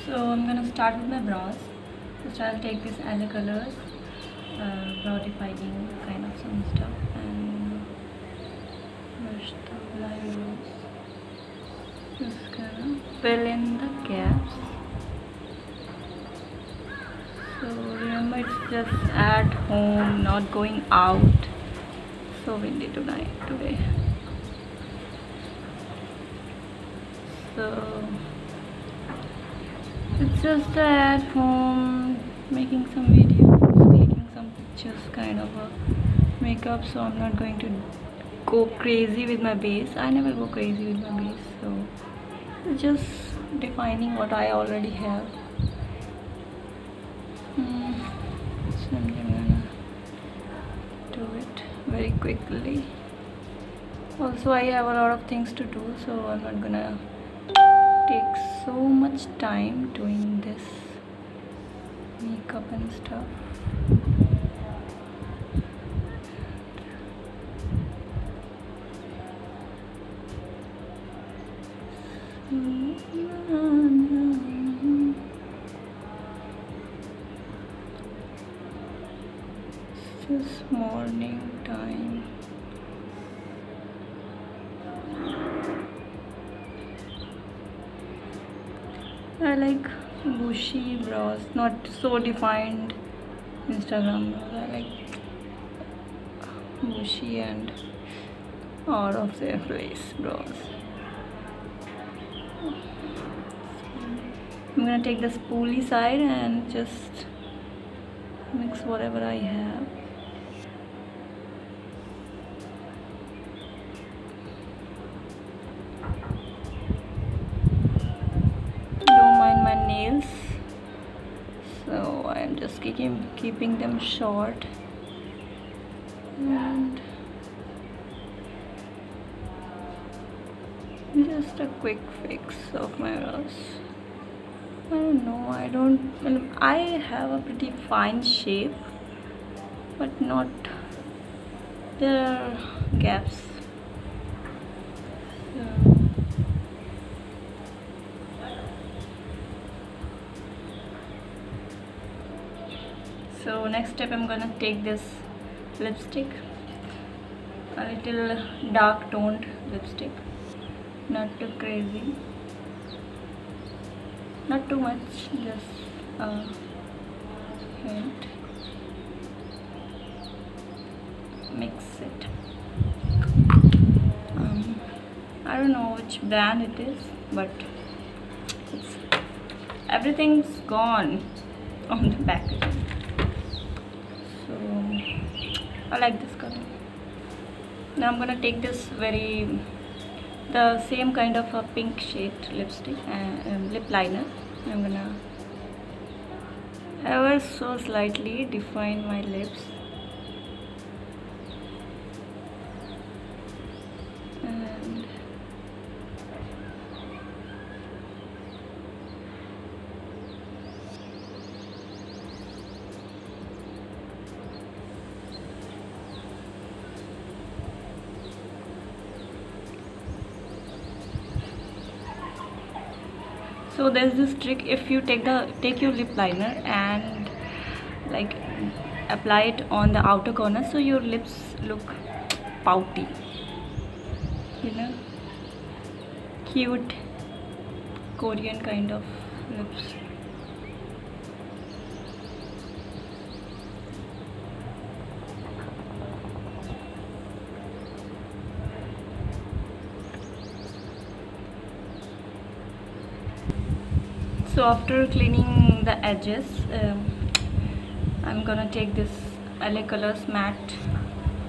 So I'm gonna start with my brows. First I'll take this LA Colors brow defining kind of some stuff and brush the eyebrows. Just gonna fill in the gaps. So remember, it's just at home, not going out. So windy tonight today. So it's just at home making some videos, taking some pictures, kind of a makeup. So I'm not going to go crazy with my base. I never go crazy with my base. So it's just defining what I already have. So I'm gonna do it very quickly. Also, I have a lot of things to do, so I'm not gonna take so much time doing this makeup and stuff. It's just morning time. I like bushy brows, not so defined Instagram brows. I like bushy and out of their place brows. I'm gonna take the spoolie side and just mix whatever I have. Don't mind my nails, so I'm just keeping them short and just a quick fix of my brows. I don't know, I have a pretty fine shape, but not the gaps. So next step, I'm gonna take this lipstick, a little dark toned lipstick, not too crazy, not too much, just a hint. Mix it. I don't know which brand it is, but everything's gone on the packaging. So I like this color. Now I'm gonna take this the same kind of a pink shade lipstick and lip liner. I'm gonna ever so slightly define my lips. And so there's this trick. If you take your lip liner and like apply it on the outer corner, so your lips look pouty, you know, cute Korean kind of lips. So after cleaning the edges, I'm gonna take this LA Colors matte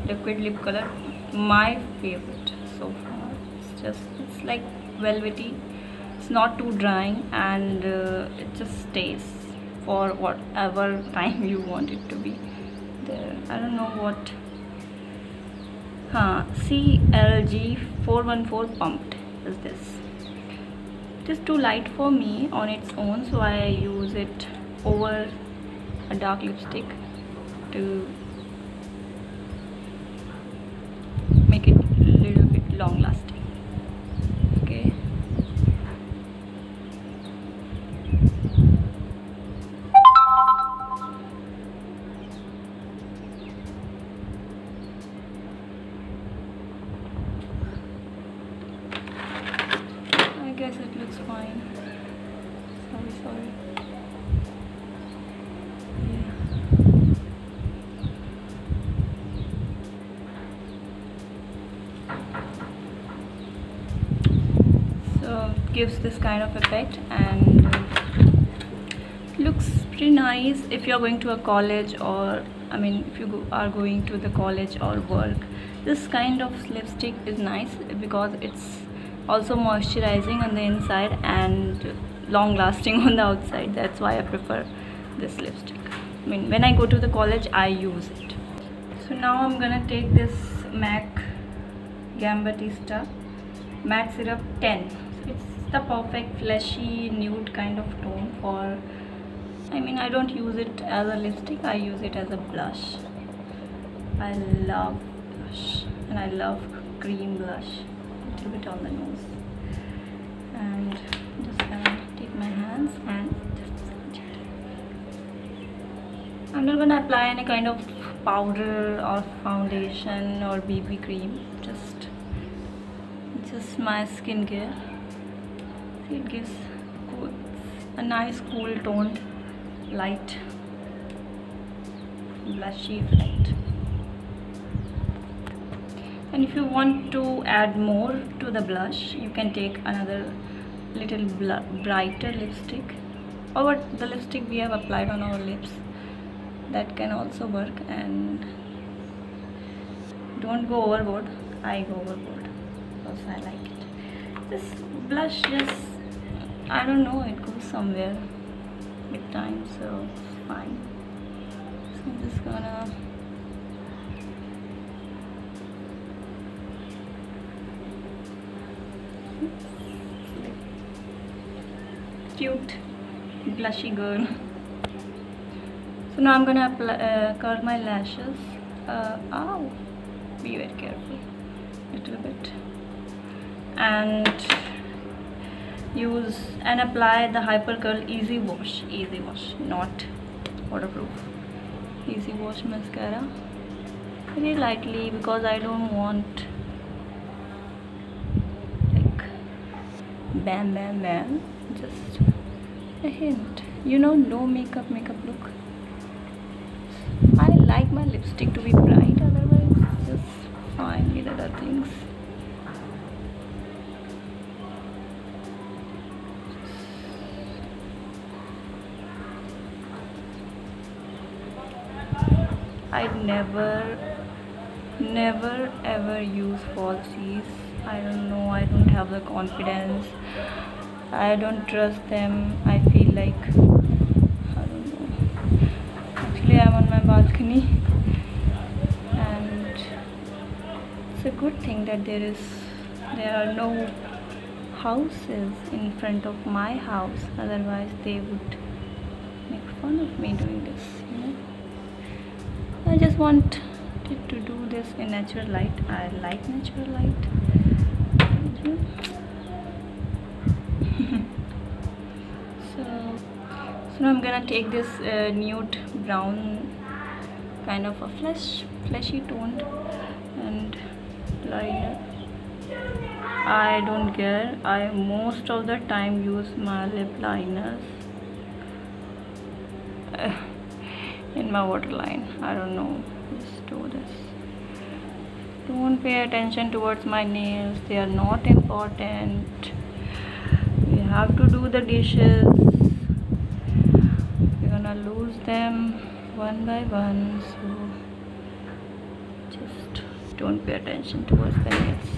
liquid lip color, my favorite so far. It's like velvety, it's not too drying, and it just stays for whatever time you want it to be there. I don't know what CLG 414 pumped is this. It is too light for me on its own, so I use it over a dark lipstick to make it a little bit long lasting. Okay. fine. Sorry. So gives this kind of effect, and looks pretty nice if you're going to a college, or I mean if you are going to the college or work. This kind of lipstick is nice because it's also moisturizing on the inside and long lasting on the outside. That's why I prefer this lipstick. I mean, when I go to the college I use it. So now I'm gonna take this MAC Gambatista matte syrup 10. So it's the perfect fleshy nude kind of tone for, I mean, I don't use it as a lipstick, I use it as a blush. I love blush and I love cream blush. A little bit on the nose. And just gonna take my hands and just, I'm not gonna apply any kind of powder or foundation or BB cream. Just my skincare. See, it gives a nice cool toned light blushy effect. And if you want to add more to the blush, you can take another little brighter lipstick, or the lipstick we have applied on our lips. That can also work, and don't go overboard. I go overboard because I like it. This blush just, I don't know, it goes somewhere with time, so it's fine. So I'm just gonna cute blushy girl. So now I'm gonna apply, curl my lashes. Ow! Be very careful, little bit, and use and apply the Hyper Curl Easy Wash, not waterproof. Easy Wash mascara very lightly because I don't want like bam bam bam, just a hint, you know, no makeup look. I like my lipstick to be bright, otherwise just fine with other things. I'd never ever use falsies. I don't know, I don't have the confidence, I don't trust them. I feel like, I don't know. Actually, I'm on my balcony, and it's a good thing that there are no houses in front of my house, otherwise they would make fun of me doing this, you know. I just wanted to do this in natural light. I like natural light. So now I'm gonna take this nude brown kind of a fleshy toned and liner. I don't care, I most of the time use my lip liners in my waterline. I don't know, just do this. Don't pay attention towards my nails, they are not important. We have to do the dishes, we're gonna lose them one by one, so just don't pay attention towards the nails.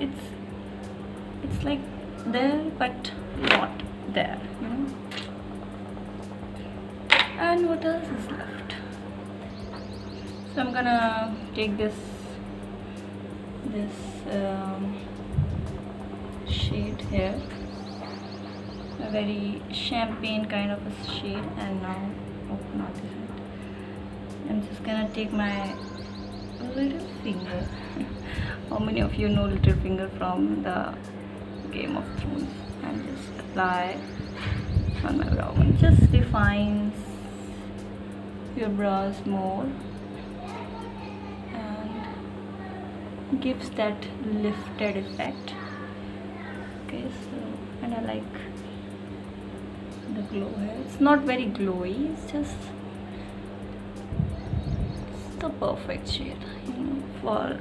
It's like there but not there, you know. And what else is left? So I'm gonna take this shade here, a very champagne kind of a shade, and now open up this hand. I'm just gonna take my little finger. How many of you know Littlefinger from the Game of Thrones? And just apply on my brow. It just defines your brows more and gives that lifted effect. Okay, so, and I like the glow here. It's not very glowy, it's just the perfect shade, for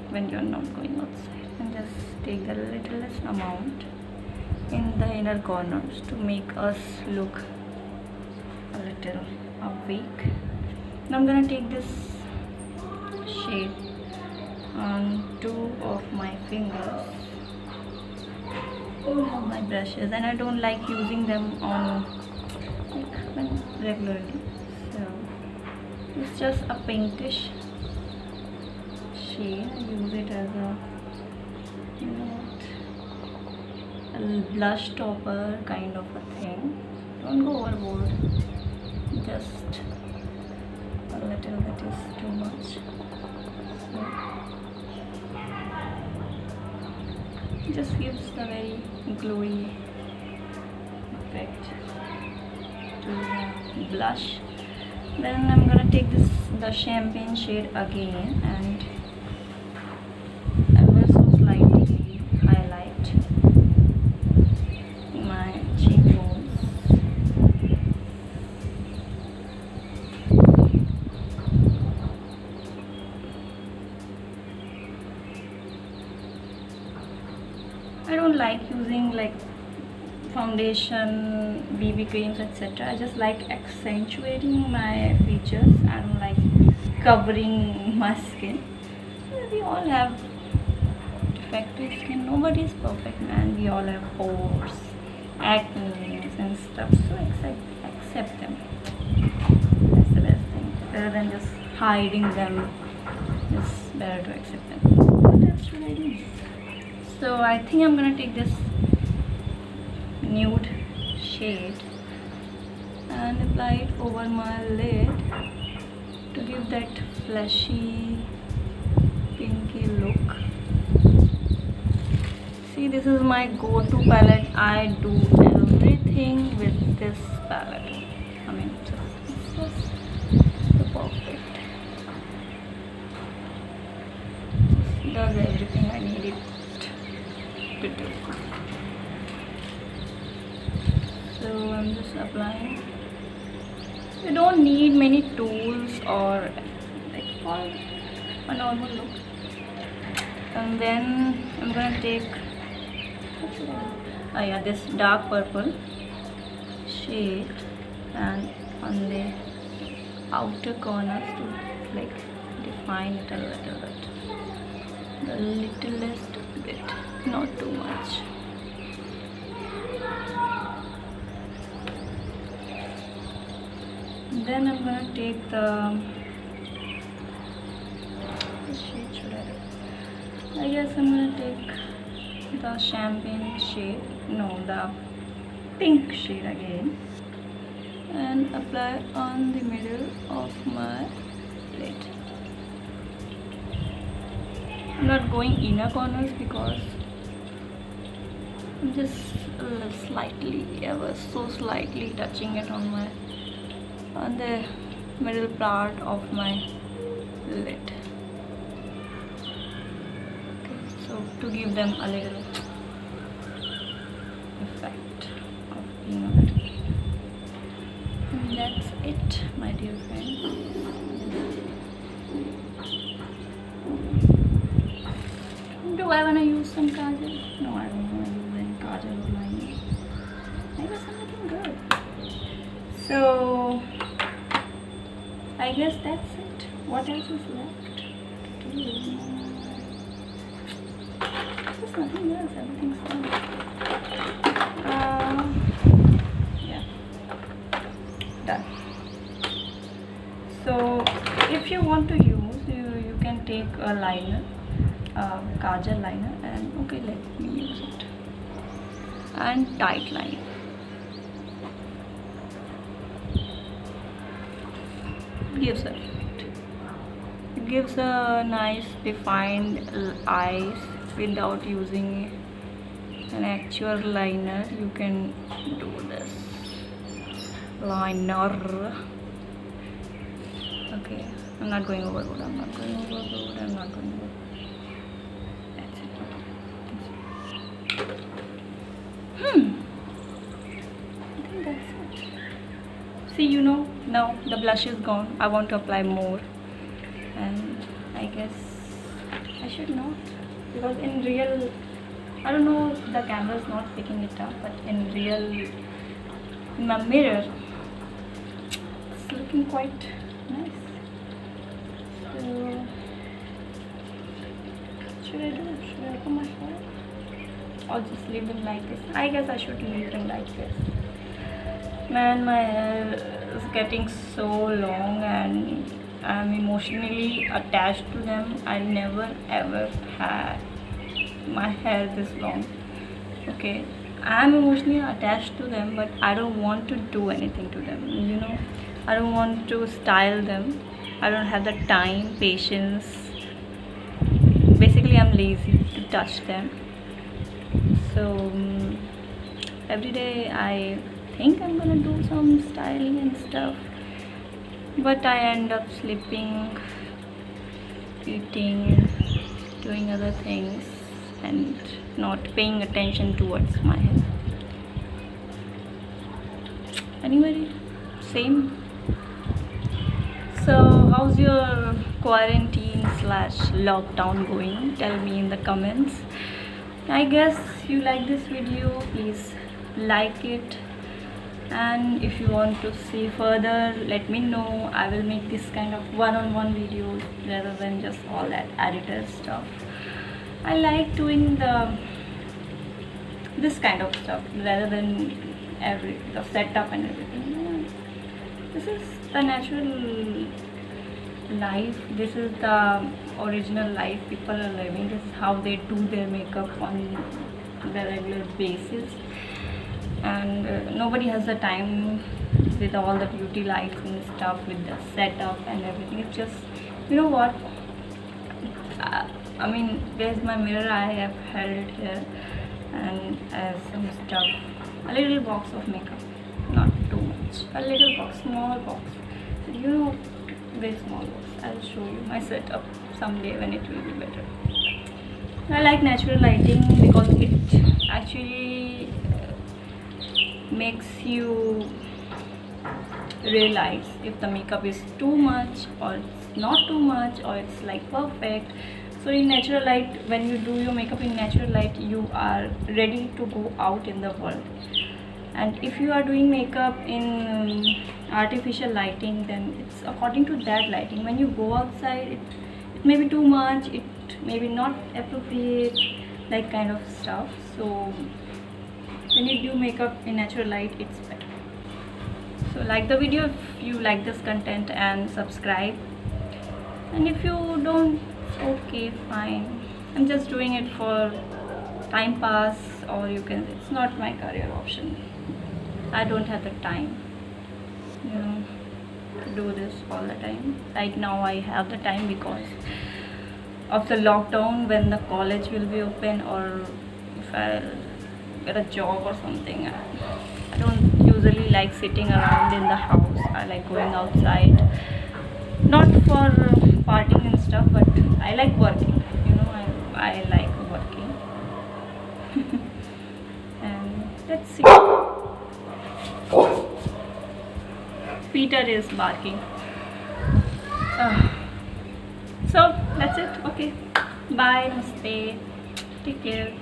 when you're not going outside. And just take the littlest amount in the inner corners to make us look a little awake. Now I'm gonna take this shade on two of my fingers. I have my brushes and I don't like using them on regularly, so it's just a pinkish shade. I use it as a blush topper kind of a thing. Don't go overboard, just a little bit is too much. So it just gives a very glowy effect to the blush. Then I'm gonna take the champagne shade again and ever so slightly highlight my cheekbones. I don't like using like foundation, BB creams, etc. I just like accentuating my features. I don't like covering my skin. We all have defective skin. Nobody is perfect, man. We all have pores, acne and stuff. So accept them. That's the best thing. Rather than just hiding them, it's better to accept them. What else should I do? So I think I'm gonna take this nude shade and apply it over my lid to give that fleshy pinky look. See, this is my go-to palette. I do everything with this palette. I mean, it's just so perfect. Just does everything I need it to do. So I'm just applying. You don't need many tools or like for a normal look. And then I'm gonna take this dark purple shade and on the outer corners to like define it a little bit. The littlest bit, not too much. Then I'm gonna take the which shade should I guess I'm gonna take the champagne shade, no, the pink shade again, and apply on the middle of my lid. I'm not going inner corners because I'm just slightly, ever so slightly touching it on the middle part of my lid. Okay, so to give them a little effect of being a little. And that's it, my dear friends. Do I wanna use some kajal? No, I don't wanna use any kajal or liner. I guess I'm looking good. So I guess that's it. What else is left to do? There's nothing else. Everything's done. Yeah, done. So if you want to use, you can take a liner, kajal liner, and okay, let me use it, and tight line. Gives a effect. It gives a nice defined eyes without using an actual liner. You can do this liner. Okay, I'm not going overboard. I'm not going overboard. That's it. I think that's it. See, now the blush is gone. I want to apply more, and I guess I should not, because in real, I don't know, the camera is not picking it up, but in real, in my mirror, it's looking quite nice. So, should I do? Should I open my hair? Or just leave them like this? I guess I should leave them like this. Man, my hair is getting so long and I'm emotionally attached to them. I never ever had my hair this long. Okay, I'm emotionally attached to them, but I don't want to do anything to them. I don't want to style them. I don't have the time, patience. Basically, I'm lazy to touch them. So every day I think I'm gonna do some styling and stuff, but I end up sleeping, eating, doing other things, and not paying attention towards my hair. Anyway, same. So how's your quarantine/lockdown going? Tell me in the comments. I guess you like this video. Please like it, and if you want to see further, let me know. I will make this kind of one-on-one videos rather than just all that editor stuff. I like doing this kind of stuff rather than the setup and everything. This is the natural life. This is the original life people are living. This is how they do their makeup on the regular basis, and nobody has the time with all the beauty lights and stuff, with the setup and everything. It's just, what, I mean, there's my mirror. I have held it here, and some stuff, a little box of makeup, not too much, a little box, small box, very small box. I'll show you my setup someday when it will be better. I like natural lighting because it actually makes you realize if the makeup is too much or it's not too much, or it's like perfect. So in natural light, when you do your makeup in natural light, you are ready to go out in the world. And if you are doing makeup in artificial lighting, then it's according to that lighting. When you go outside, it may be too much, it may be not appropriate, like kind of stuff. So when you do makeup in natural light, it's better. So like the video if you like this content, and subscribe. And if you don't, okay, fine. I'm just doing it for time pass, or it's not my career option. I don't have the time, to do this all the time. Right now I have the time because of the lockdown, when the college will be open, or if I get a job or something. I don't usually like sitting around in the house. I like going outside, not for partying and stuff, but I like working. I like working. And let's see. Peter is barking. So that's it. Okay, bye, namaste, take care.